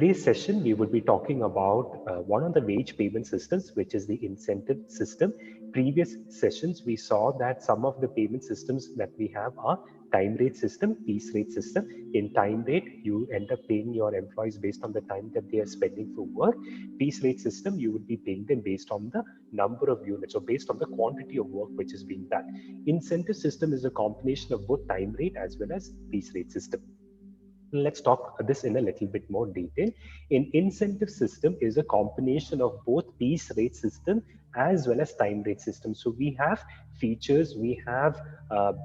Today's session, we will be talking about one of the wage payment systems, which is the incentive system. Previous sessions, we saw that some of the payment systems that we have are time rate system, piece rate system. In time rate, you end up paying your employees based on the time that they are spending for work. Piece rate system, you would be paying them based on the number of units or based on the quantity of work which is being done. Incentive system is a combination of both time rate as well as piece rate system. Let's talk this in a little bit more detail. An incentive system is a combination of both piece rate system as well as time rate system. So we have features, we have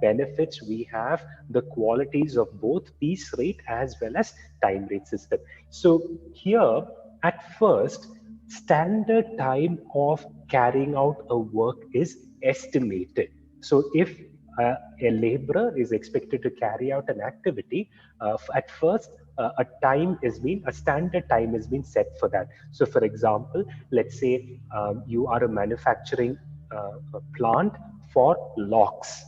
benefits, we have the qualities of both piece rate as well as time rate system. So here at first, standard time of carrying out a work is estimated. So if a laborer is expected to carry out an activity, at first a standard time has been set for that. So for example, let's say you are a manufacturing a plant for locks.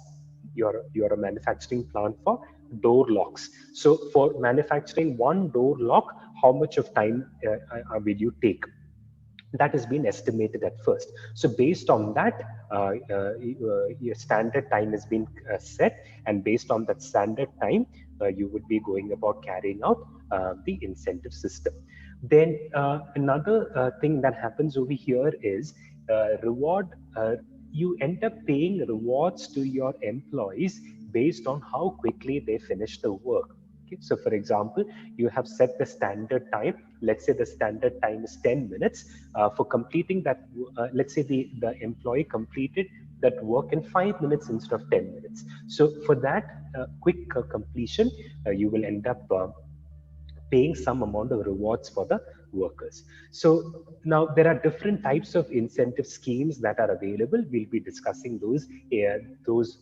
You're a manufacturing plant for door locks. So for manufacturing one door lock, how much of time will you take? That has been estimated at first. So based on that, your standard time has been set, and based on that standard time, you would be going about carrying out the incentive system. Then another thing that happens over here is reward. You end up paying rewards to your employees based on how quickly they finish the work. Okay, so for example, you have set the standard time. Let's say the standard time is 10 minutes. For completing that, let's say the employee completed that work in 5 minutes instead of 10 minutes. So for that quick completion, you will end up paying some amount of rewards for the workers. So now there are different types of incentive schemes that are available. We'll be discussing those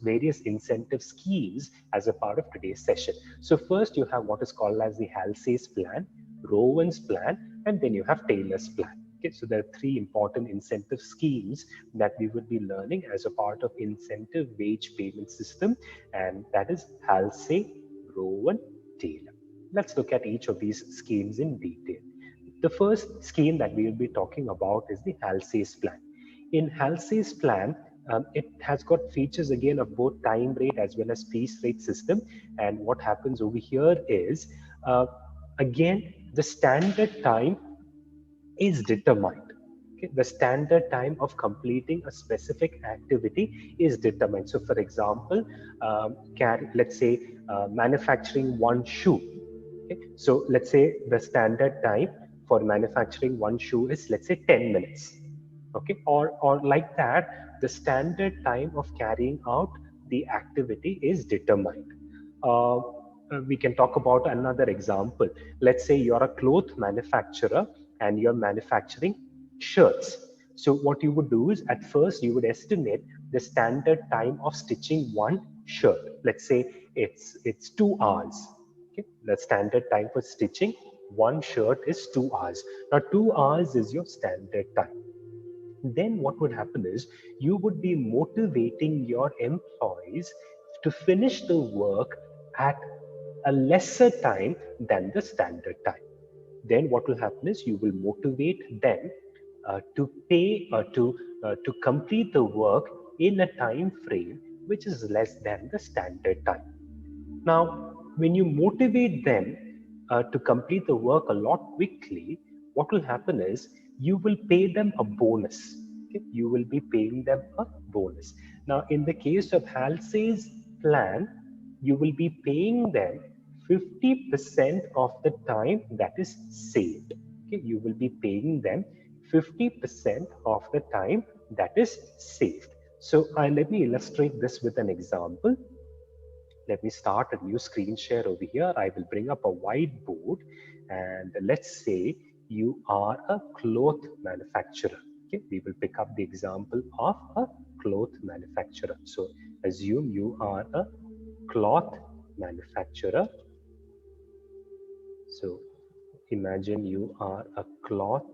various incentive schemes as a part of today's session. So first you have what is called as the HALSEY's plan, ROWAN's plan, and then you have Taylor's plan. Okay, so there are three important incentive schemes that we will be learning as a part of incentive wage payment system, and that is HALSEY, ROWAN, Taylor. Let's look at each of these schemes in detail. The first scheme that we will be talking about is the HALSEY's plan. In HALSEY's plan, it has got features again of both time rate as well as piece rate system. And what happens over here is, again, the standard time is determined. Okay? The standard time of completing a specific activity is determined. So for example, let's say manufacturing one shoe. Okay? So let's say the standard time for manufacturing one shoe is, let's say, 10 minutes. Okay, or like that, the standard time of carrying out the activity is determined. We can talk about another example. Let's say you're a cloth manufacturer and you're manufacturing shirts. So what you would do is, at first you would estimate the standard time of stitching one shirt. Let's say it's 2 hours. Okay, the standard time for stitching one shirt is 2 hours. Now 2 hours is your standard time. Then what would happen is, you would be motivating your employees to finish the work at a lesser time than the standard time. Then what will happen is, you will motivate them to pay to complete the work in a time frame which is less than the standard time. Now, when you motivate them to complete the work a lot quickly, what will happen is, you will pay them a bonus. Okay? You will be paying them a bonus. Now, in the case of HALSEY's plan, you will be paying them 50% of the time that is saved. Okay? You will be paying them 50% of the time that is saved. So let me illustrate this with an example. Let me start a new screen share over here. I will bring up a whiteboard, and let's say you are a cloth manufacturer. Okay, we will pick up the example of a cloth manufacturer. So assume you are a cloth manufacturer. So imagine you are a cloth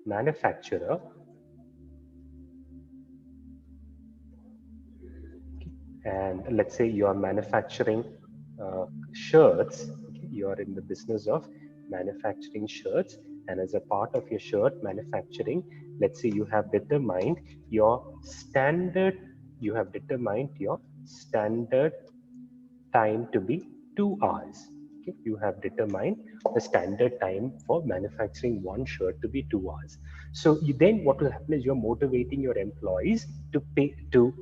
manufacturer. And let's say you are manufacturing shirts. Okay? You are in the business of manufacturing shirts, and as a part of your shirt manufacturing, let's say you have determined your standard, time to be 2 hours. Okay, you have determined the standard time for manufacturing one shirt to be 2 hours. So then what will happen is you're motivating your employees to pay to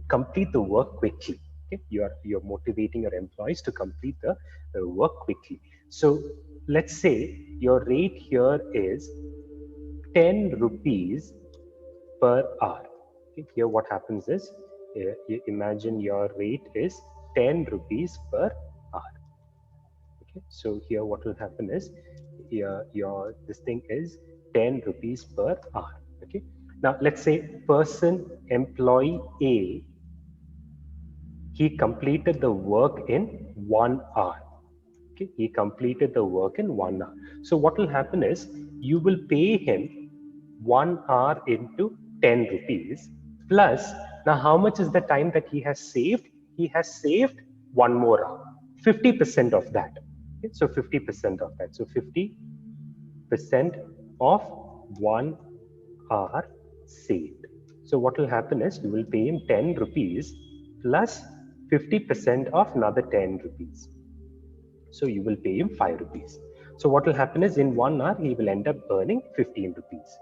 complete the work quickly. Okay, you're motivating your employees to complete the work quickly. So let's say your rate here is 10 rupees per hour. Okay, here what happens is, you imagine your rate is 10 rupees per hour. Okay, so here what will happen is, your this thing is 10 rupees per hour. Okay, now let's say person employee A, he completed the work in 1 hour. Okay, he completed the work in 1 hour. So what will happen is you will pay him 1 hour into 10 rupees plus, now how much is the time that he has saved? He has saved one more hour, 50% of that. Okay, so 50% of that. So 50% of 1 hour saved. So what will happen is you will pay him 10 rupees plus 50% of another 10 rupees. So you will pay him 5 rupees. So what will happen is in 1 hour, he will end up earning 15 rupees.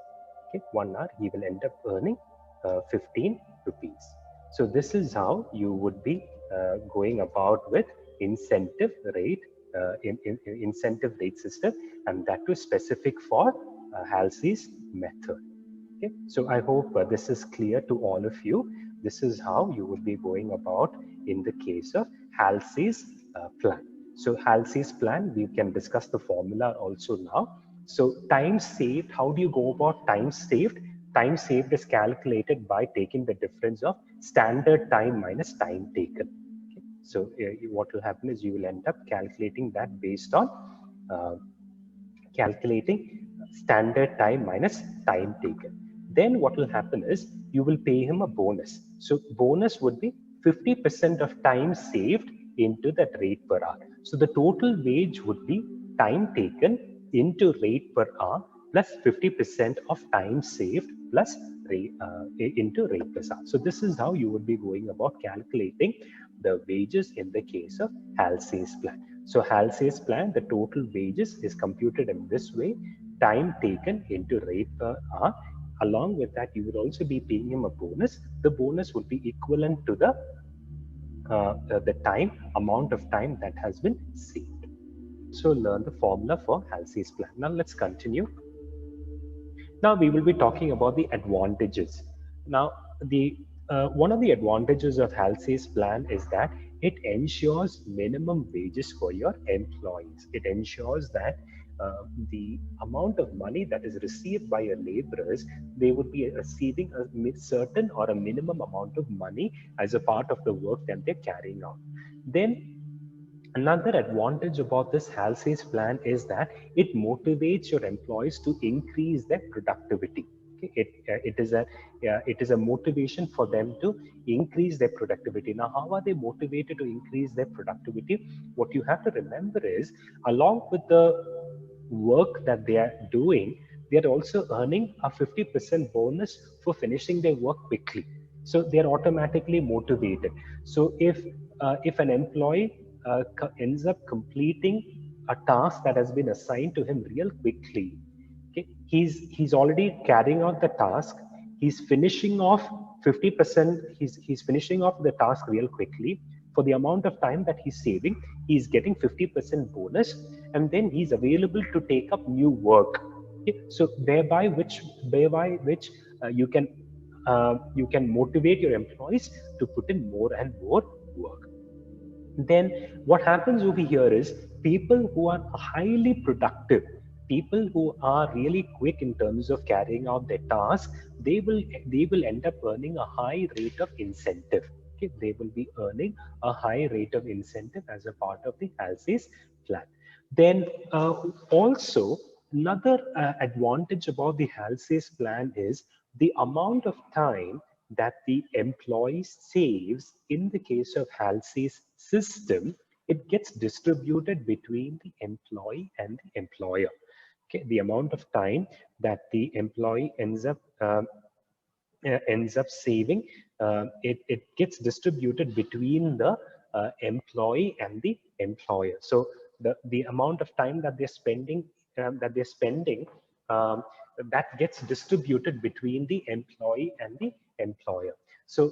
Okay, 1 hour, he will end up earning 15 rupees. So this is how you would be going about with incentive rate, incentive rate system, and that was specific for Halsey's method. Okay, so I hope this is clear to all of you. This is how you would be going about in the case of Halsey's plan. So Halsey's plan, we can discuss the formula also now. So time saved, how do you go about time saved? Time saved is calculated by taking the difference of standard time minus time taken. Okay. So what will happen is you will end up calculating that based on calculating standard time minus time taken. Then what will happen is you will pay him a bonus. So bonus would be 50% of time saved into that rate per hour. So the total wage would be time taken into rate per hour plus 50% of time saved plus rate, into rate per hour. So this is how you would be going about calculating the wages in the case of Halsey's plan. So Halsey's plan, the total wages is computed in this way, time taken into rate per hour. Along with that, you would also be paying him a bonus. The bonus would be equivalent to the time, amount of time that has been saved. So learn the formula for Halsey's plan. Now let's continue. Now we will be talking about the advantages. Now the one of the advantages of Halsey's plan is that it ensures minimum wages for your employees. It ensures that the amount of money that is received by your laborers, they would be receiving a certain or a minimum amount of money as a part of the work that they're carrying out. Then another advantage about this Halsey's plan is that it motivates your employees to increase their productivity. Okay? It is a motivation for them to increase their productivity. Now, how are they motivated to increase their productivity? What you have to remember is, along with the work that they are doing, they are also earning a 50% bonus for finishing their work quickly. So they are automatically motivated. So if an employee ends up completing a task that has been assigned to him real quickly, okay, he's already carrying out the task. He's finishing off 50%. He's finishing off the task real quickly. For the amount of time that he's saving, he's getting 50% bonus, and then he's available to take up new work. Okay? So thereby which you can motivate your employees to put in more and more work. Then what happens over here is, people who are highly productive, people who are really quick in terms of carrying out their task, they will end up earning a high rate of incentive. Okay, they will be earning a high rate of incentive as a part of the Halsey's plan. Then also another advantage about the Halsey's plan is the amount of time that the employee saves in the case of Halsey's system it gets distributed between the employee and the employer. Okay, the amount of time that the employee ends up saving, it gets distributed between the employee and the employer. So the amount of time that they're spending um, that gets distributed between the employee and the employer. So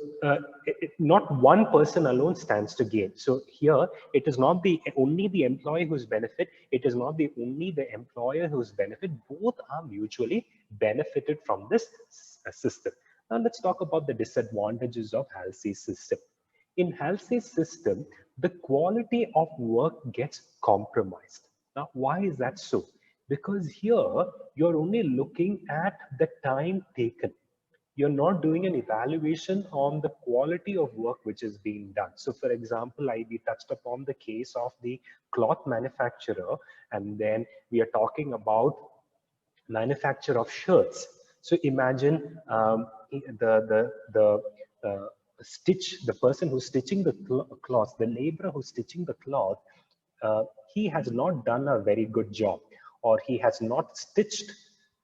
not one person alone stands to gain. So here it is not the only the employee who's benefit. It is not the only the employer who's benefit. Both are mutually benefited from this system. Now let's talk about the disadvantages of HALSEY's system. In HALSEY's system, the quality of work gets compromised. Now, why is that so? Because here you're only looking at the time taken. You're not doing an evaluation on the quality of work which is being done. So for example, we touched upon the case of the cloth manufacturer, and then we are talking about manufacture of shirts. So imagine the person who's stitching the cloth, the laborer who's stitching the cloth, he has not done a very good job, or he has not stitched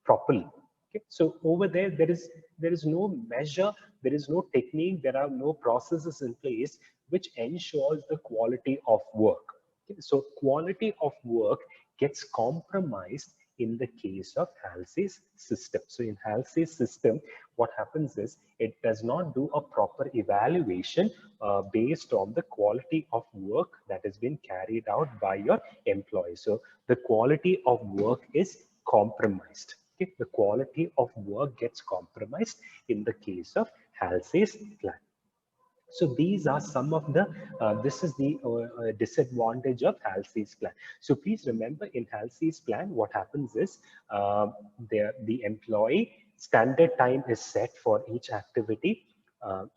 properly. Okay? So over there, there is no measure, there is no technique, there are no processes in place which ensures the quality of work. Okay? So quality of work gets compromised in the case of HALSEY's system. So in HALSEY's system, what happens is it does not do a proper evaluation based on the quality of work that has been carried out by your employee. So the quality of work is compromised. Okay? The quality of work gets compromised in the case of HALSEY's plan. So these are some of the, this is the disadvantage of HALSEY's plan. So please remember, in HALSEY's plan, what happens is the employee standard time is set for each activity.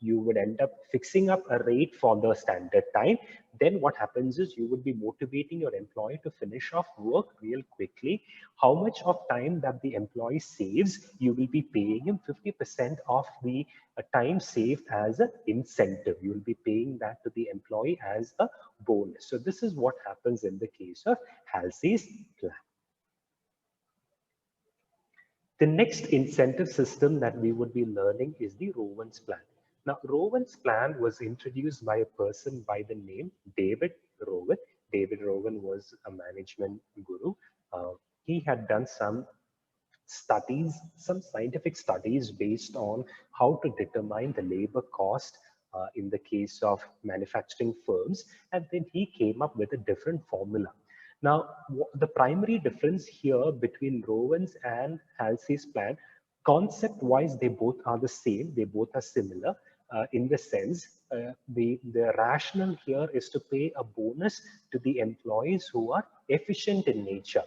You would end up fixing up a rate for the standard time. Then what happens is you would be motivating your employee to finish off work real quickly. How much of time that the employee saves, you will be paying him 50% of the time saved as an incentive. You will be paying that to the employee as a bonus. So this is what happens in the case of HALSEY's plan. The next incentive system that we would be learning is the ROWAN's plan. Now, ROWAN's plan was introduced by a person by the name David Rowan. David Rowan was a management guru. He had done some studies, some scientific studies based on how to determine the labor cost in the case of manufacturing firms. And then he came up with a different formula. Now, the primary difference here between Rowan's and HALSEY's plan, concept-wise, they both are the same. They both are similar in the sense the rationale here is to pay a bonus to the employees who are efficient in nature.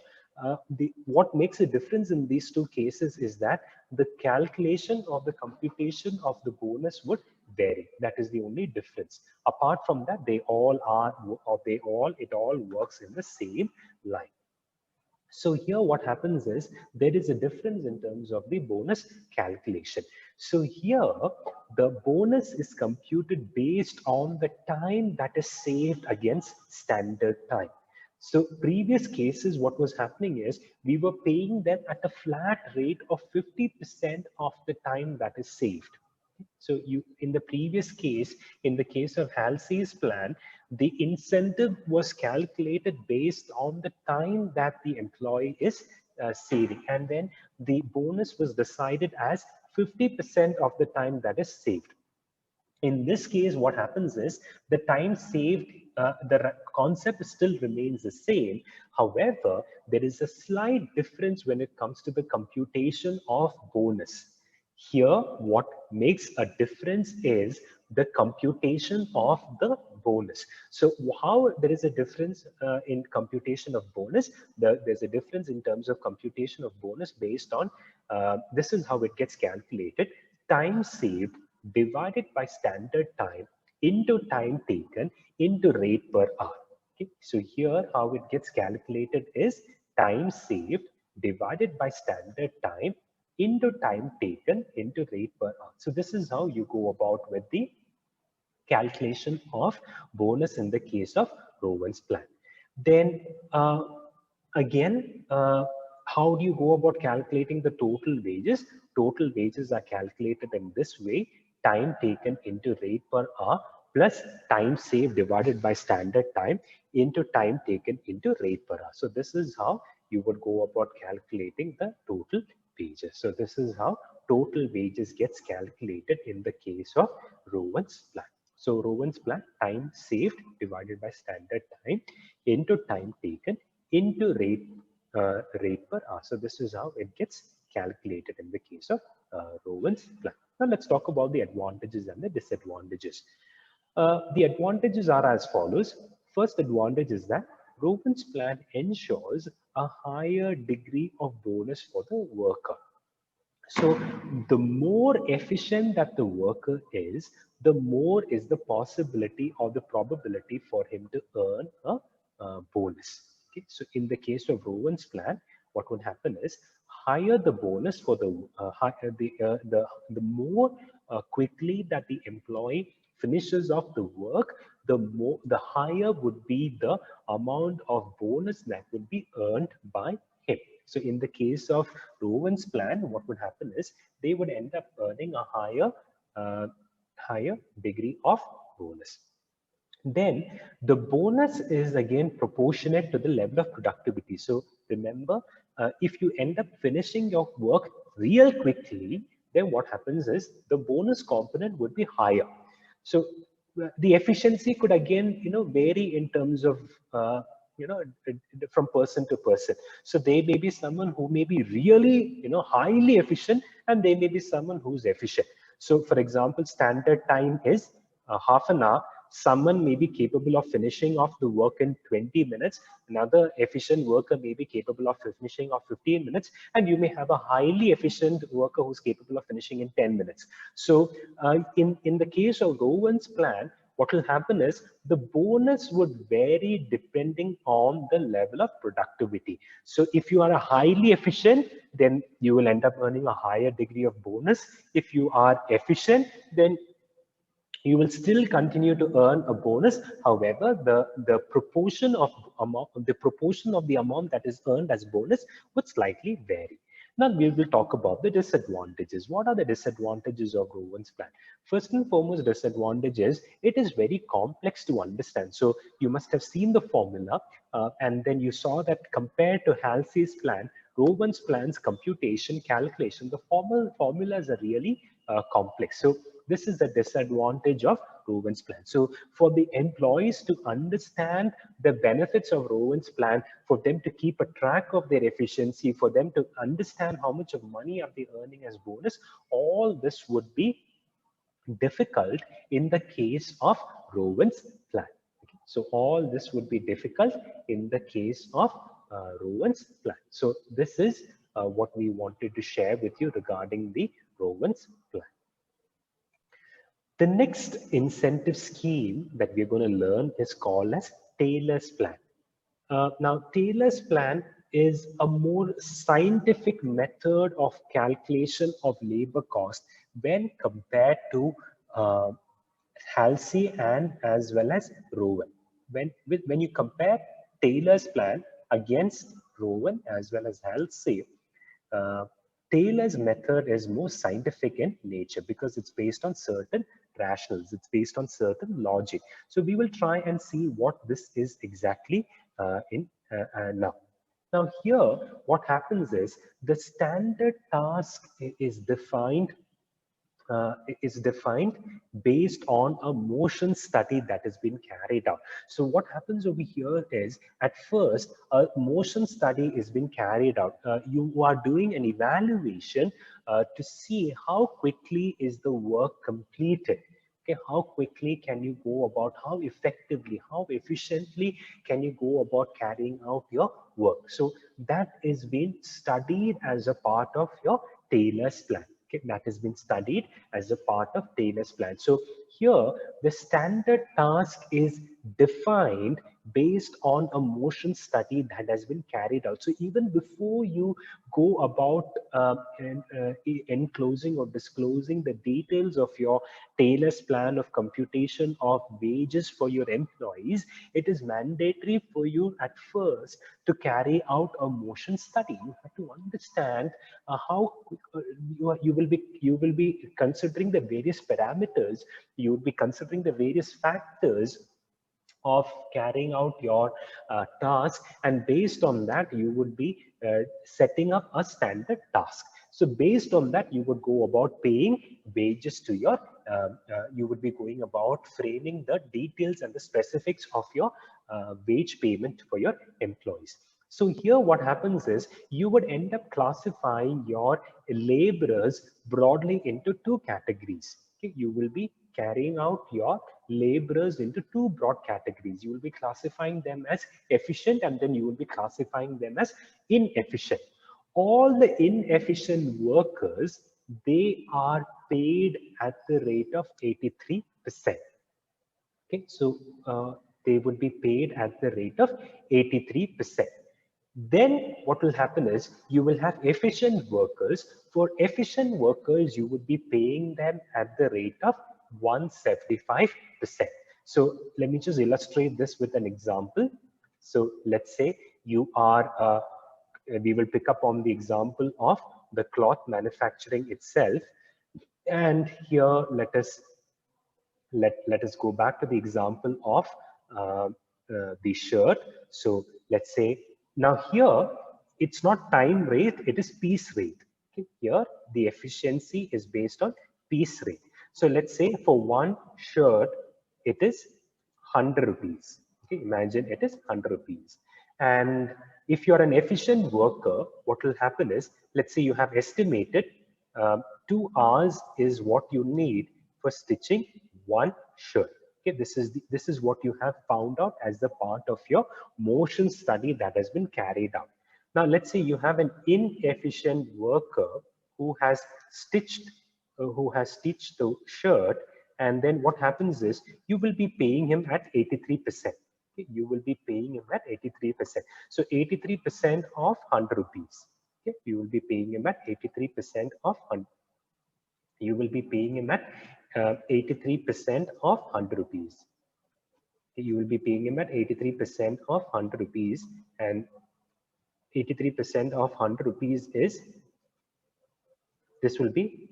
What makes a difference in these two cases is that the calculation or the computation of the bonus would vary. That is the only difference. Apart from that, they all are, or it all works in the same line. So here what happens is there is a difference in terms of the bonus calculation. So here the bonus is computed based on the time that is saved against standard time. So previous cases, what was happening is we were paying them at a flat rate of 50% of the time that is saved. So in the previous case, in the case of HALSEY's plan, the incentive was calculated based on the time that the employee is saving. And then the bonus was decided as 50% of the time that is saved. In this case, what happens is the time saved, the concept still remains the same. However, there is a slight difference when it comes to the computation of bonus. Here, what makes a difference is the computation of the bonus. So how there is a difference in computation of bonus, there's a difference in terms of computation of bonus based on, this is how it gets calculated: time saved divided by standard time into time taken into rate per hour. Okay? So here how it gets calculated is time saved divided by standard time into time taken into rate per hour. So this is how you go about with the calculation of bonus in the case of ROWAN's plan. Then again, how do you go about calculating the total wages? Total wages are calculated in this way: time taken into rate per hour plus time saved divided by standard time into time taken into rate per hour. So this is how you would go about calculating the total wages. So this is how total wages gets calculated in the case of ROWAN's plan. So ROWAN's plan: time saved divided by standard time into time taken into rate per hour. So this is how it gets calculated in the case of ROWAN's plan. Now let's talk about the advantages and the disadvantages. The advantages are as follows. First advantage is that ROWAN's plan ensures a higher degree of bonus for the worker. So the more efficient that the worker is, the more is the possibility or the probability for him to earn a bonus. Okay? So in the case of ROWAN's plan, what would happen is higher the bonus for the more quickly that the employee finishes off the work, the higher would be the amount of bonus that would be earned by him. So in the case of ROWAN's plan, what would happen is they would end up earning a higher degree of bonus. Then the bonus is again proportionate to the level of productivity. So remember, if you end up finishing your work real quickly, then what happens is the bonus component would be higher. So the efficiency could again, vary in terms of, from person to person. So there may be someone who may be really, highly efficient, and there may be someone who's efficient. So for example, standard time is half an hour. Someone may be capable of finishing off the work in 20 minutes. Another efficient worker may be capable of finishing off 15 minutes. And you may have a highly efficient worker who's capable of finishing in 10 minutes. So in the case of ROWAN's plan, what will happen is the bonus would vary depending on the level of productivity. So if you are a highly efficient, then you will end up earning a higher degree of bonus. If you are efficient, then you will still continue to earn a bonus. However, the proportion of the amount that is earned as bonus would slightly vary. Now we will talk about the disadvantages. What are the disadvantages of ROWAN's plan? First and foremost disadvantage is it is very complex to understand. So you must have seen the formula and then you saw that compared to HALSEY's plan, ROWAN's plan's computation calculation, the formulas are really complex. So this is the disadvantage of ROWAN's plan. So for the employees to understand the benefits of ROWAN's plan, for them to keep a track of their efficiency, for them to understand how much of money are they earning as bonus, all this would be difficult in the case of ROWAN's plan. Okay. So all this would be difficult in the case of ROWAN's plan. So this is what we wanted to share with you regarding the ROWAN's plan. The next incentive scheme that we're going to learn is called as Taylor's plan. Now, Taylor's plan is a more scientific method of calculation of labor cost when compared to HALSEY and as well as ROWAN. When you compare Taylor's plan against ROWAN as well as HALSEY, uh, Taylor's method is more scientific in nature because it's based on certain rationals, it's based on certain logic. So we will try and see what this is exactly now. Now here, what happens is the standard task is defined based on a motion study that has been carried out. So what happens over here is at first a motion study is being carried out. You are doing an evaluation to see how quickly is the work completed. Okay, how quickly can you go about, how effectively, how efficiently can you go about carrying out your work? So that is being studied as a part of your Taylor's plan. Okay, that has been studied as a part of Taylor's plan. So here the standard task is defined based on a motion study that has been carried out. So even before you go about enclosing or disclosing the details of your Taylor's plan of computation of wages for your employees, it is mandatory for you at first to carry out a motion study. You have to understand how you will be considering the various parameters, you will be considering the various factors of carrying out your task, and based on that you would be setting up a standard task. So based on that you would go about paying wages to your you would be going about framing the details and the specifics of your wage payment for your employees. So here what happens is you would end up classifying your laborers broadly into two categories. Okay? You will be carrying out your laborers into two broad categories. You will be classifying them as efficient, and then you will be classifying them as inefficient. All the inefficient workers, they are paid at the rate of 83%. Okay, so they would be paid at the rate of 83%. Then what will happen is you will have efficient workers. For efficient workers, you would be paying them at the rate of 175%. So let me just illustrate this with an example. So let's say you are, we will pick up on the example of the cloth manufacturing itself. And here let us go back to the example of the shirt. So let's say now here it's not time rate, it is piece rate. Okay? Here the efficiency is based on piece rate. So let's say for one shirt it is 100 rupees. Okay? Imagine it is 100 rupees. And if you're an efficient worker, what will happen is, let's say you have estimated 2 hours is what you need for stitching one shirt. Okay, this is what you have found out as the part of your motion study that has been carried out. Now let's say you have an inefficient worker who has stitched the shirt, and then what happens is you will be paying him at 83%. Okay, you will be paying him at 83%. So 83% of 100 rupees. Okay, you will be paying him at 83% of 100. You will be paying him at 83% of 100 rupees. You will be paying him at 83% of 100 rupees, and 83% of 100 rupees is, this will be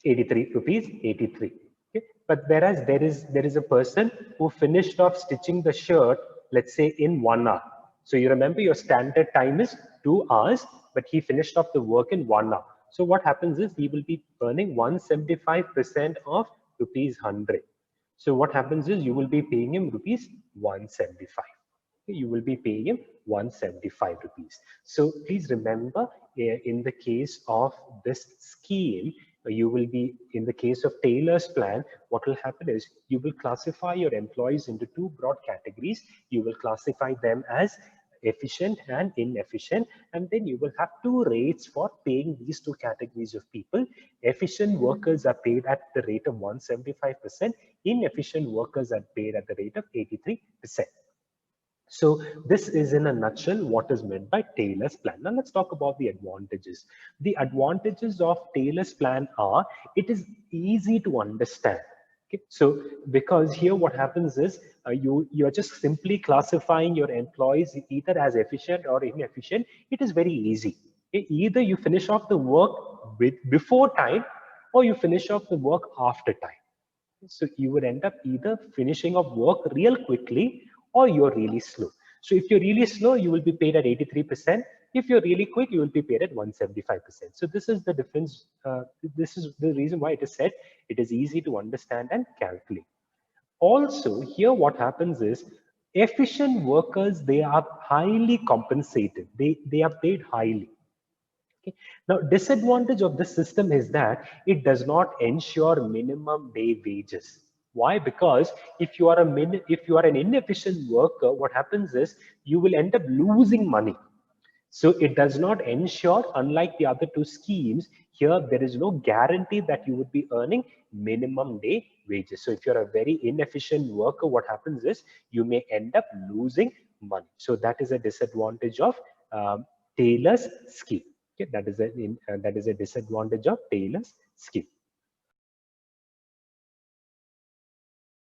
83 rupees 83. Okay? But whereas there is a person who finished off stitching the shirt, let's say in 1 hour. So you remember your standard time is 2 hours, but he finished off the work in 1 hour. So what happens is he will be earning 175% of rupees 100. So what happens is you will be paying him rupees 175. You will be paying him 175 rupees. So please remember, in the case of this scheme, you will be, in the case of Taylor's plan, what will happen is you will classify your employees into two broad categories. You will classify them as efficient and inefficient, and then you will have two rates for paying these two categories of people. Efficient workers are paid at the rate of 175%. Inefficient workers are paid at the rate of 83%. So this is in a nutshell what is meant by Taylor's plan. Now let's talk about the advantages. The advantages of Taylor's plan are, it is easy to understand. Okay? So because here what happens is you're just simply classifying your employees either as efficient or inefficient. It is very easy. Okay? Either you finish off the work before time, or you finish off the work after time. So you would end up either finishing off work real quickly, or you're really slow. So if you're really slow, you will be paid at 83%. If you're really quick, you will be paid at 175%. So this is the difference. This is the reason why it is said it is easy to understand and calculate. Also, here what happens is efficient workers, they are highly compensated. They are paid highly. Okay. Now, disadvantage of this system is that it does not ensure minimum day wages. Why? Because if you are an inefficient worker, what happens is you will end up losing money. So it does not ensure, unlike the other two schemes, here there is no guarantee that you would be earning minimum day wages. So if you're a very inefficient worker, what happens is you may end up losing money. So that is a disadvantage of Taylor's scheme. Okay, that is a disadvantage of Taylor's scheme.